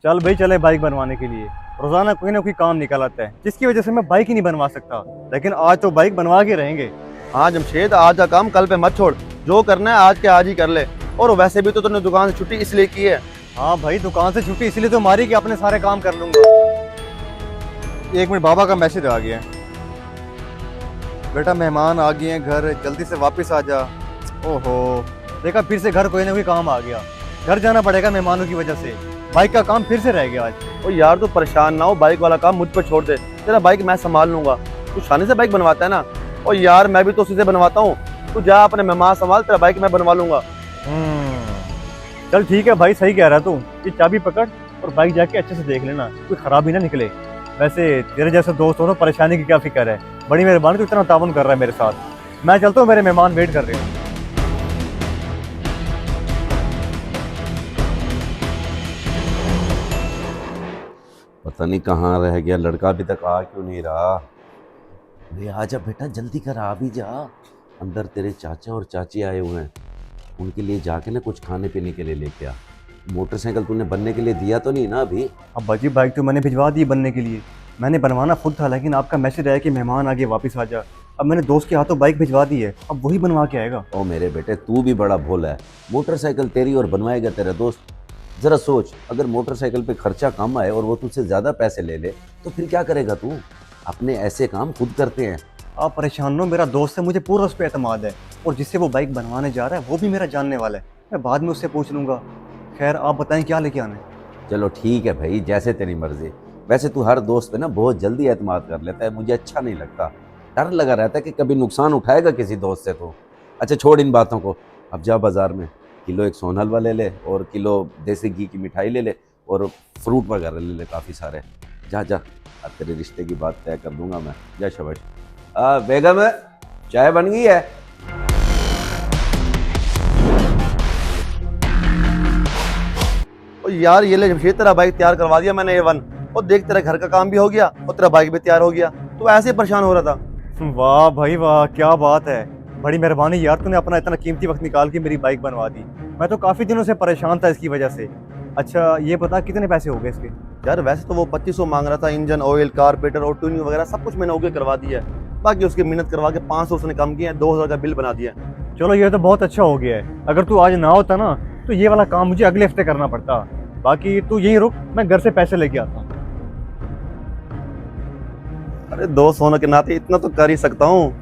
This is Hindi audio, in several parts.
चल भाई चले बाइक बनवाने के लिए। रोजाना कोई ना कोई काम निकल आता है जिसकी वजह से मैं बाइक ही नहीं बनवा सकता, लेकिन आज तो बाइक बनवा के रहेंगे। हाँ जमशेद, आज का काम कल पे मत छोड़। जो करना है आज के आज ही कर ले। और वैसे भी तो तूने दुकान से छुट्टी इसलिए की है। हाँ भाई, दुकान से छुट्टी इसलिए तो मारी कि अपने सारे काम कर लूंगा। एक मिनट, बाबा का मैसेज आ गया है। बेटा मेहमान आ गए हैं घर, जल्दी से वापस आ जा। ओहो, देखा फिर से घर कोई ना कोई काम आ गया। घर जाना पड़ेगा मेहमानों की वजह से। बाइक का काम फिर से रह गया आज। और यार तू परेशान ना हो, बाइक वाला काम मुझ पर छोड़ दे। तेरा बाइक मैं संभाल लूंगा। तू शानी से बाइक बनवाता है ना। और यार मैं भी तो उसी से बनवाता हूँ। तू जा अपने मेहमान संभाल, तेरा बाइक मैं बनवा लूंगा। चल ठीक है भाई, सही कह रहा तू। ये चाबी पकड़ और बाइक जाके अच्छे से देख लेना, कोई खराबी ना निकले। वैसे तेरे जैसे दोस्त हो ना, परेशानी की क्या फिक्र है। बड़ी मेहरबानी, तू इतना ताउन कर रहा है मेरे साथ। मैं चलता हूँ, मेरे मेहमान वेट कर रहे हैं। पता नहीं कहाँ रह गया लड़का, अभी तक आ क्यों नहीं रहा। अरे आजा बेटा, जल्दी कर, आ भी जा। अंदर तेरे चाचा और चाची आए हुए हैं, उनके लिए जाके ना कुछ खाने पीने के लिए लेके आ। मोटरसाइकिल तूने बनने के लिए दिया तो नहीं ना अभी? अब बाजी, बाइक तो मैंने भिजवा दी बनने के लिए। मैंने बनवाना खुद था, लेकिन आपका मैसेज आया कि मेहमान आगे वापस आ जा। अब मैंने दोस्त के हाथों बाइक भिजवा दी है, अब वही बनवा के आएगा। ओ मेरे बेटे, तू भी बड़ा भोला है। मोटरसाइकिल तेरी और बनवाएगा तेरा दोस्त। जरा सोच, अगर मोटरसाइकिल पे खर्चा कम आए और वो तुझसे ज़्यादा पैसे ले ले तो फिर क्या करेगा तू? अपने ऐसे काम खुद करते हैं। आप परेशान हो, मेरा दोस्त है, मुझे पूरा उस पर एतमाद है। और जिससे वो बाइक बनवाने जा रहा है वो भी मेरा जानने वाला है। मैं बाद में उससे पूछ लूंगा। खैर आप बताएं क्या लेके आना है। चलो ठीक है भाई, जैसे तेरी मर्जी। वैसे तू हर दोस्त पे ना बहुत जल्दी एतमाद कर लेता है, मुझे अच्छा नहीं लगता। डर लगा रहता है कि कभी नुकसान उठाएगा किसी दोस्त से तो। अच्छा छोड़ इन बातों को, अब जा बाजार में किलो एक सोन हलवा ले ले और किलो देसी घी की मिठाई ले ले और फ्रूट वगैरह ले ले काफ़ी सारे। जा जा, अब तेरे रिश्ते की बात तय कर दूंगा मैं। जा शबाश। बेगम, चाय बन गई है? और यार ये ले जमशेद, तेरा बाइक तैयार करवा दिया मैंने A1। और देख तेरा घर का काम भी हो गया और तेरा बाइक भी तैयार हो गया। तो ऐसे ही परेशान हो रहा था। वाह भाई वाह, क्या बात है। बड़ी मेहरबानी यार, तूने अपना इतना कीमती वक्त निकाल के मेरी बाइक बनवा दी। मैं तो काफ़ी दिनों से परेशान था इसकी वजह से। अच्छा ये बता, कितने पैसे हो गए इसके? यार वैसे तो वो 2500 मांग रहा था। इंजन ऑयल, कारपेटर और ट्यूनिंग वगैरह सब कुछ मैंने ओके करवा दिया है। बाकी उसकी मिहनत करवा के 500 उसने कम किया है, 2000 का बिल बना दिया है। चलो ये तो बहुत अच्छा हो गया है। अगर तू आज ना होता ना तो ये वाला काम मुझे अगले हफ्ते करना पड़ता। बाकी तू यहीं रुक, मैं घर से पैसे लेके आता हूँ। अरे दोस्त होने के नाते इतना तो कर ही सकता हूँ।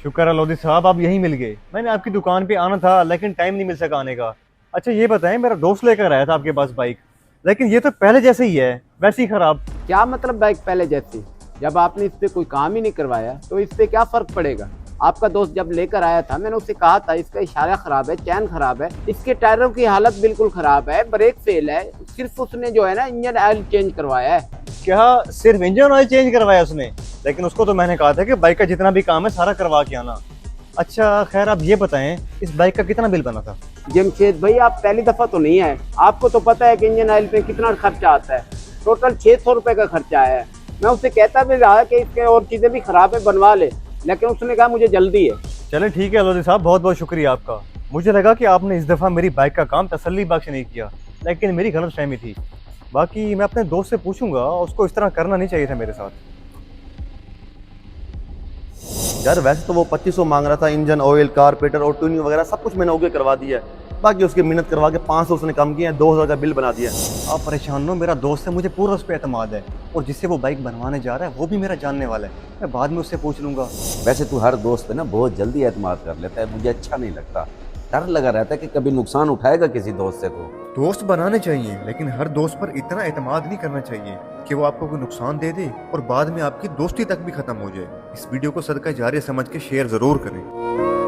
शुक्र है लोधी साहब, आप यहीं मिल गए। मैंने आपकी दुकान पे आना था लेकिन टाइम नहीं मिल सका आने का। अच्छा ये बताएं, मेरा दोस्त लेकर आया था आपके पास बाइक, लेकिन ये तो पहले जैसे ही है, वैसे ही खराब। क्या मतलब बाइक पहले जैसी? जब आपने इस पे कोई काम ही नहीं करवाया तो इस पे क्या फर्क पड़ेगा? आपका दोस्त जब लेकर आया था मैंने उसे कहा था इसका इशारा खराब है, चैन खराब है, इसके टायरों की हालत बिल्कुल खराब है, ब्रेक फेल है। सिर्फ उसने जो है ना इंजन ऑयल चेंज करवाया है। क्या सिर्फ इंजन ऑयल चेंज करवाया उसने? लेकिन उसको तो मैंने कहा था कि बाइक का जितना भी काम है सारा करवा के आना। अच्छा खैर, आप ये बताएं इस बाइक का कितना बिल बना था? जमशेद भाई, आप पहली दफा तो नहीं है, आपको तो पता है कि इंजन ऑयल पे कितना खर्चा आता है। टोटल 600 रुपए का खर्चा आया है। मैं उससे कहता भी रहा कि इसके और चीजें भी खराब है, बनवा ले, लेकिन उसने कहा मुझे जल्दी है। चले ठीक है लोधी साहब, बहुत बहुत शुक्रिया आपका। मुझे लगा कि आपने इस दफ़ा मेरी बाइक का काम तसल्ली बख्श नहीं किया, लेकिन मेरी गलतफहमी थी। बाकी मैं अपने दोस्त से पूछूंगा, उसको इस तरह करना नहीं चाहिए था मेरे साथ। यार वैसे तो वो 2500 मांग रहा था। इंजन ऑयल, कारपेटर और ट्यूनिंग वगैरह सब कुछ मैंने ओके करवा दिया है। बाकी उसकी मिहनत करवा के 500 उसने कम किया है, 2000 का बिल बना दिया है। आप परेशान हो, मेरा दोस्त है, मुझे पूरा उस पर एतमाद है। और जिससे वो बाइक बनवाने जा रहा है वो भी मेरा जानने वाला है। मैं बाद में उससे पूछ लूंगा। वैसे तू हर दोस्त पे ना बहुत जल्दी एतमाद कर लेता है, मुझे अच्छा नहीं लगता। डर लगा रहता है कि कभी नुकसान उठाएगा किसी दोस्त से तो। दोस्त बनाने चाहिए, लेकिन हर दोस्त पर इतना एतमाद नहीं करना चाहिए कि वो आपको कोई नुकसान दे दे और बाद में आपकी दोस्ती तक भी खत्म हो जाए। इस वीडियो को सदका जारिया समझ के शेयर जरूर करें।